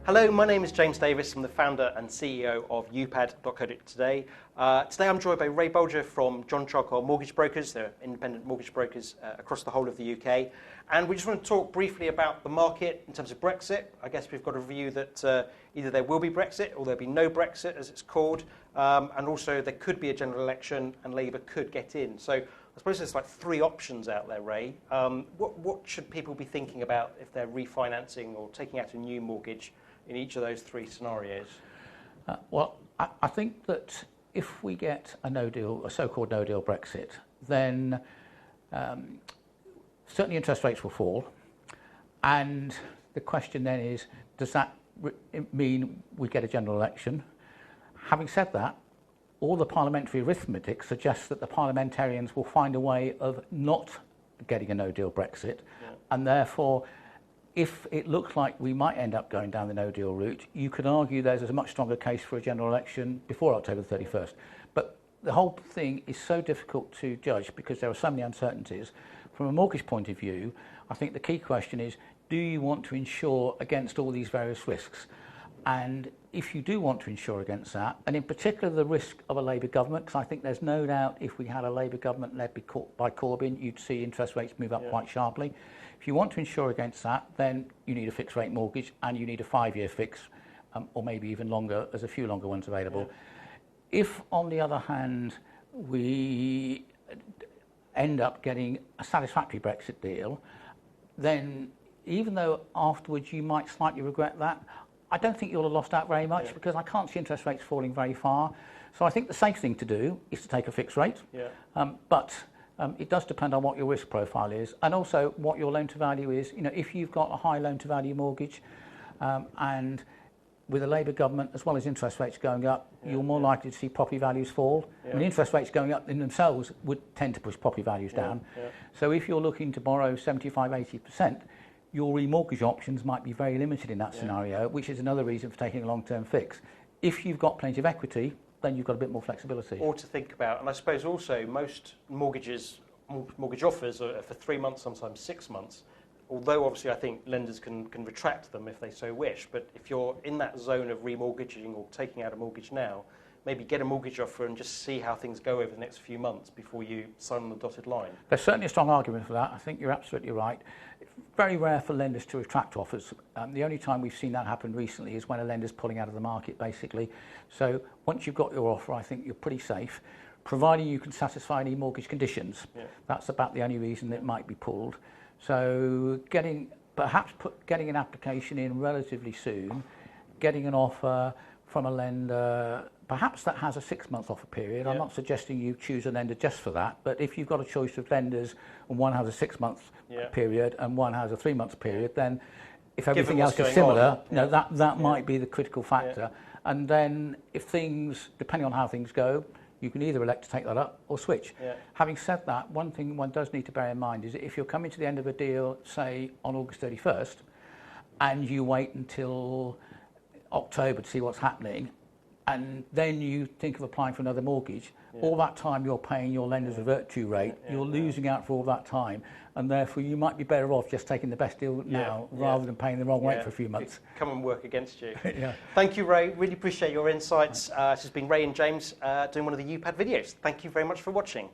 Hello, my name is James Davis. I'm the founder and CEO of Upad.co.uk. Today I'm joined by Ray Boulger from John Charcol Mortgage Brokers. They're independent mortgage brokers across the whole of the UK. And we just want to talk briefly about the market in terms of Brexit. I guess we've got a view that either there will be Brexit or there'll be no Brexit, as it's called. And also there could be a general election and Labour could get in. So I suppose there's like three options out there, Ray. What should people be thinking about if they're refinancing or taking out a new mortgage in each of those three scenarios? I think that if we get a no-deal, a so-called no-deal Brexit, then certainly interest rates will fall. And the question then is, does that mean we get a general election? Having said that, all the parliamentary arithmetic suggests that the parliamentarians will find a way of not getting a no-deal Brexit, and therefore, if it looks like we might end up going down the no-deal route, you could argue there's a much stronger case for a general election before October the 31st. But the whole thing is so difficult to judge because there are so many uncertainties. From a mortgage point of view, I think the key question is, do you want to insure against all these various risks? And if you do want to insure against that, and in particular the risk of a Labour government, because I think there's no doubt if we had a Labour government led by Corbyn, you'd see interest rates move up quite sharply. If you want to insure against that, then you need a fixed rate mortgage and you need a 5-year fix, or maybe even longer. There's a few longer ones available. If, on the other hand, we end up getting a satisfactory Brexit deal, then even though afterwards you might slightly regret that, I don't think you'll have lost out very much because I can't see interest rates falling very far. So I think the safe thing to do is to take a fixed rate. But it does depend on what your risk profile is and also what your loan to value is. You know, if you've got a high loan to value mortgage and with a Labour government as well as interest rates going up, you're more likely to see property values fall. I mean, interest rates going up in themselves would tend to push property values down. So if you're looking to borrow 75-80%, your remortgage options might be very limited in that scenario, which is another reason for taking a long-term fix. If you've got plenty of equity, then you've got a bit more flexibility. Or to think about, and I suppose also most mortgage offers are for 3 months, sometimes 6 months, although obviously I think lenders can retract them if they so wish. But if you're in that zone of remortgaging or taking out a mortgage now, maybe get a mortgage offer and just see how things go over the next few months before you sign on the dotted line. There's certainly a strong argument for that. I think you're absolutely right. It's very rare for lenders to retract offers. The only time we've seen that happen recently is when a lender's pulling out of the market, basically. So once you've got your offer, I think you're pretty safe, providing you can satisfy any mortgage conditions. That's about the only reason it might be pulled. So getting an application in relatively soon, getting an offer from a lender, perhaps that has a 6-month offer period. I'm not suggesting you choose a lender just for that, but if you've got a choice of lenders and one has a 6-month period and one has a 3-month period, then if everything else is similar, that might be the critical factor. And then if things, depending on how things go, you can either elect to take that up or switch. Having said that, one thing one does need to bear in mind is that if you're coming to the end of a deal, say on August 31st, and you wait until October to see what's happening, and then you think of applying for another mortgage, all that time you're paying your lender's revert to rate, you're losing out for all that time, and therefore you might be better off just taking the best deal now rather than paying the wrong rate for a few months. Come and work against you. Thank you, Ray. Really appreciate your insights. This has been Ray and James doing one of the Upad videos. Thank you very much for watching.